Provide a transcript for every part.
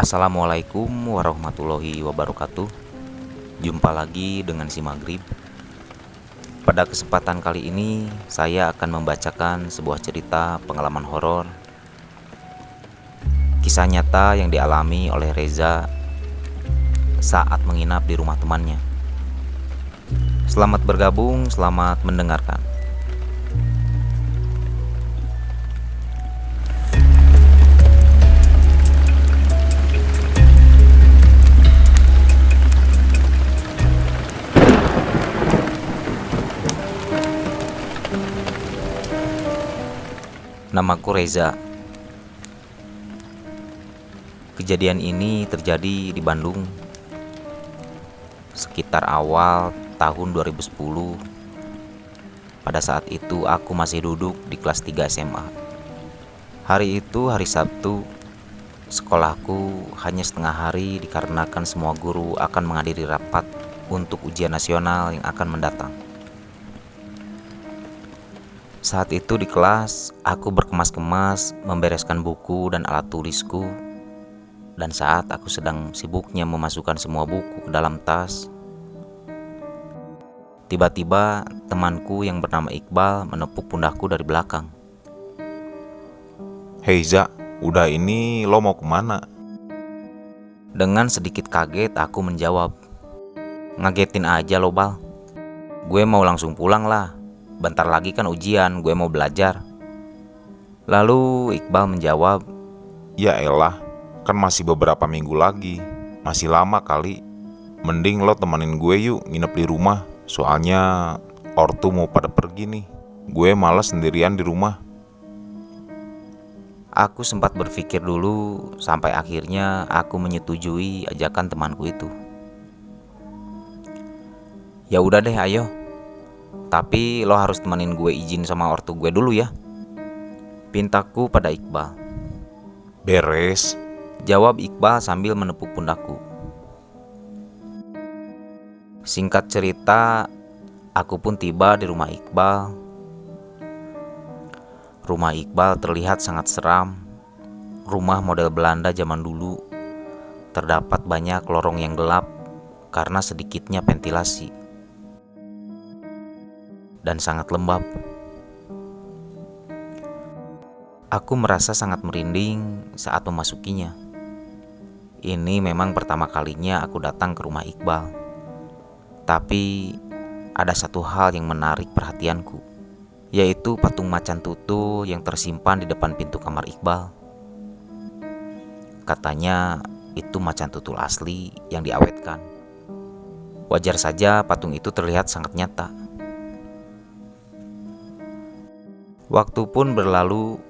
Assalamualaikum warahmatullahi wabarakatuh. Jumpa lagi dengan si Maghrib. Pada kesempatan kali ini saya akan membacakan sebuah cerita pengalaman horor, kisah nyata yang dialami oleh Reza saat menginap di rumah temannya. Selamat bergabung, selamat mendengarkan. Namaku Reza. Kejadian ini terjadi di Bandung sekitar awal tahun 2010. Pada saat itu aku masih duduk di kelas 3 SMA. Hari itu hari Sabtu. Sekolahku hanya setengah hari dikarenakan semua guru akan menghadiri rapat untuk ujian nasional yang akan mendatang. Saat itu di kelas, aku berkemas-kemas membereskan buku dan alat tulisku. Dan saat aku sedang sibuknya memasukkan semua buku ke dalam tas, tiba-tiba temanku yang bernama Iqbal menepuk pundakku dari belakang. Hei Za, udah ini lo mau kemana? Dengan sedikit kaget aku menjawab, "Ngagetin aja lo, Bal. Gue mau langsung pulang lah. Bentar lagi kan ujian, gue mau belajar." Lalu Iqbal menjawab, Ya elah, kan masih beberapa minggu lagi. Masih lama kali. Mending lo temenin gue yuk nginep di rumah. Soalnya ortu mau pada pergi nih. Gue malas sendirian di rumah. Aku sempat berpikir dulu sampai akhirnya aku menyetujui ajakan temanku itu. "Ya udah deh, ayo. Tapi lo harus temenin gue izin sama ortu gue dulu ya," pintaku pada Iqbal. Beres. Jawab Iqbal sambil menepuk pundakku. Singkat cerita, aku pun tiba di rumah Iqbal. Rumah Iqbal terlihat sangat seram. Rumah model Belanda zaman dulu. Terdapat banyak lorong yang gelap karena sedikitnya ventilasi. Dan sangat lembab. Aku merasa sangat merinding saat memasukinya. Ini memang pertama kalinya aku datang ke rumah Iqbal. Tapi ada satu hal yang menarik perhatianku, yaitu patung macan tutul yang tersimpan di depan pintu kamar Iqbal. Katanya itu macan tutul asli yang diawetkan. Wajar saja patung itu terlihat sangat nyata. Waktu pun berlalu,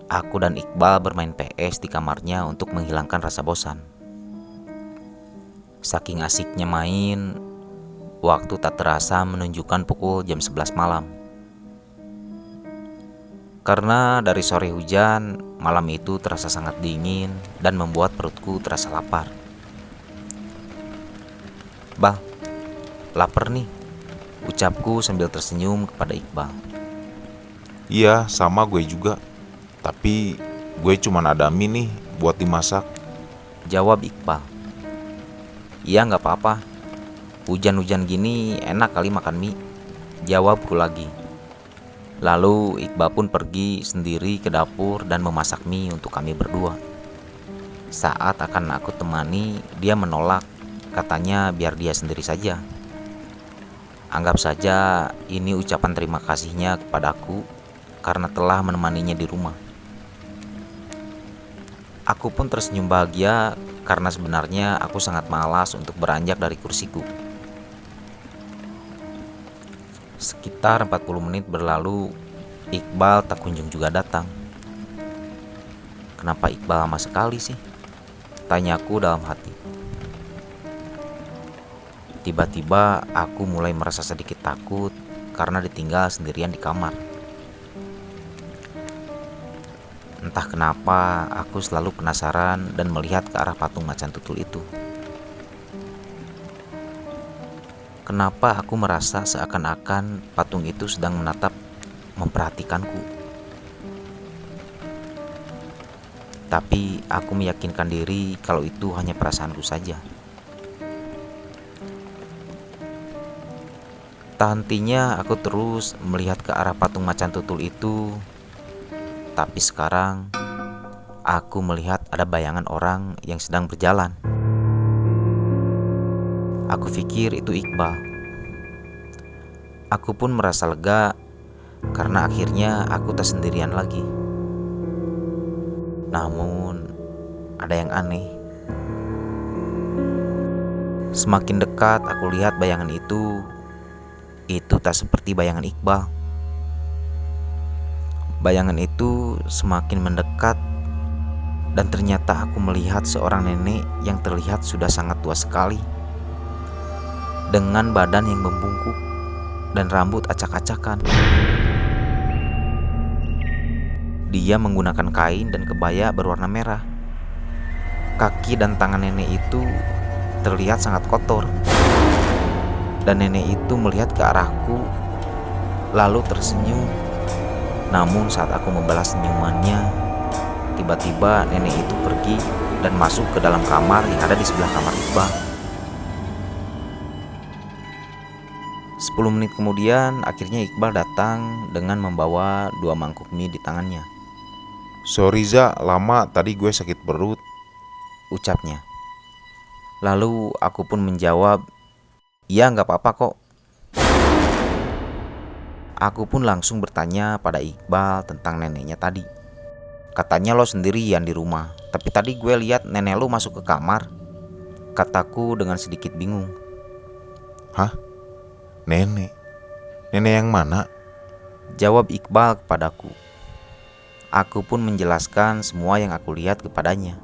aku dan Iqbal bermain PS di kamarnya untuk menghilangkan rasa bosan. Saking asiknya main, waktu tak terasa menunjukkan pukul jam 11 malam. Karena dari sore hujan, malam itu terasa sangat dingin dan membuat perutku terasa lapar. "Bal, lapar nih," ucapku sambil tersenyum kepada Iqbal. Iya, sama gue juga. Tapi gue cuman ada mie nih buat dimasak. Jawab Iqbal. "Iya gak apa-apa. Hujan-hujan gini enak kali makan mie," jawabku lagi. Lalu Iqbal pun pergi sendiri ke dapur dan memasak mie untuk kami berdua. Saat akan aku temani, dia menolak. Katanya biar dia sendiri saja. Anggap saja ini ucapan terima kasihnya kepadaku karena telah menemaninya di rumah. Aku pun tersenyum bahagia karena sebenarnya aku sangat malas untuk beranjak dari kursiku. Sekitar 40 menit berlalu, Iqbal tak kunjung juga datang. "Kenapa Iqbal lama sekali sih?" tanyaku dalam hati. Tiba-tiba aku mulai merasa sedikit takut karena ditinggal sendirian di kamar. Entah kenapa aku selalu penasaran dan melihat ke arah patung macan tutul itu. Kenapa aku merasa seakan-akan patung itu sedang memperhatikanku. Tapi aku meyakinkan diri kalau itu hanya perasaanku saja. Tak hentinya aku terus melihat ke arah patung macan tutul itu. Tapi sekarang aku melihat ada bayangan orang yang sedang berjalan. Aku pikir itu Iqbal. Aku pun merasa lega karena akhirnya aku tak sendirian lagi. Namun ada yang aneh. Semakin dekat aku lihat bayangan itu tak seperti bayangan Iqbal. Bayangan itu semakin mendekat dan ternyata aku melihat seorang nenek yang terlihat sudah sangat tua sekali, dengan badan yang membungkuk dan rambut acak-acakan. Dia menggunakan kain dan kebaya berwarna merah. Kaki dan tangan nenek itu terlihat sangat kotor. Dan nenek itu melihat ke arahku, lalu tersenyum. Namun saat aku membalas senyumannya, tiba-tiba nenek itu pergi dan masuk ke dalam kamar yang ada di sebelah kamar Iqbal. 10 menit kemudian, akhirnya Iqbal datang dengan membawa 2 mangkuk mie di tangannya. Sorry Za, lama tadi gue sakit perut. Ucapnya. Lalu aku pun menjawab, "Iya, gak apa-apa kok." Aku pun langsung bertanya pada Iqbal tentang neneknya tadi. Katanya lo sendirian di rumah, tapi tadi gue lihat nenek lo masuk ke kamar, kataku dengan sedikit bingung. Hah? Nenek? Nenek yang mana? Jawab Iqbal kepadaku. Aku pun menjelaskan semua yang aku lihat kepadanya.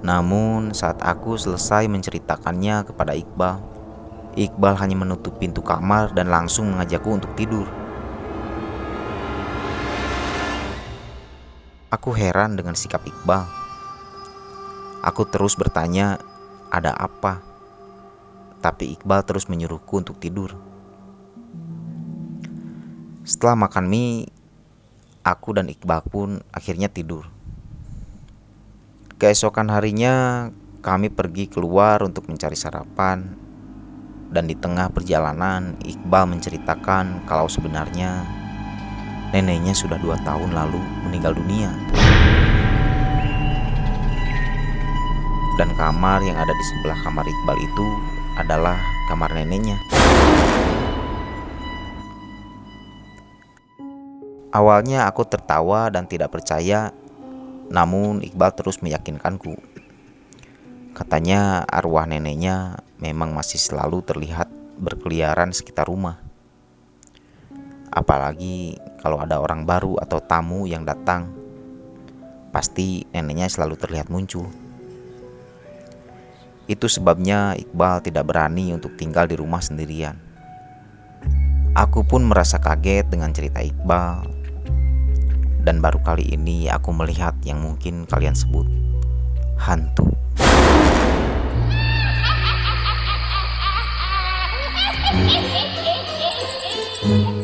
Namun saat aku selesai menceritakannya kepada Iqbal hanya menutup pintu kamar dan langsung mengajakku untuk tidur. Aku heran dengan sikap Iqbal. Aku terus bertanya, ada apa? Tapi Iqbal terus menyuruhku untuk tidur. Setelah makan mie, aku dan Iqbal pun akhirnya tidur. Keesokan harinya kami pergi keluar untuk mencari sarapan. Dan di tengah perjalanan Iqbal menceritakan kalau sebenarnya neneknya sudah 2 tahun lalu meninggal dunia. Dan kamar yang ada di sebelah kamar Iqbal itu adalah kamar neneknya. Awalnya aku tertawa dan tidak percaya, namun Iqbal terus meyakinkanku. Katanya arwah neneknya memang masih selalu terlihat berkeliaran sekitar rumah. Apalagi kalau ada orang baru atau tamu yang datang, pasti neneknya selalu terlihat muncul. Itu sebabnya Iqbal tidak berani untuk tinggal di rumah sendirian. Aku pun merasa kaget dengan cerita Iqbal. Dan baru kali ini aku melihat yang mungkin kalian sebut hantu. Hehehe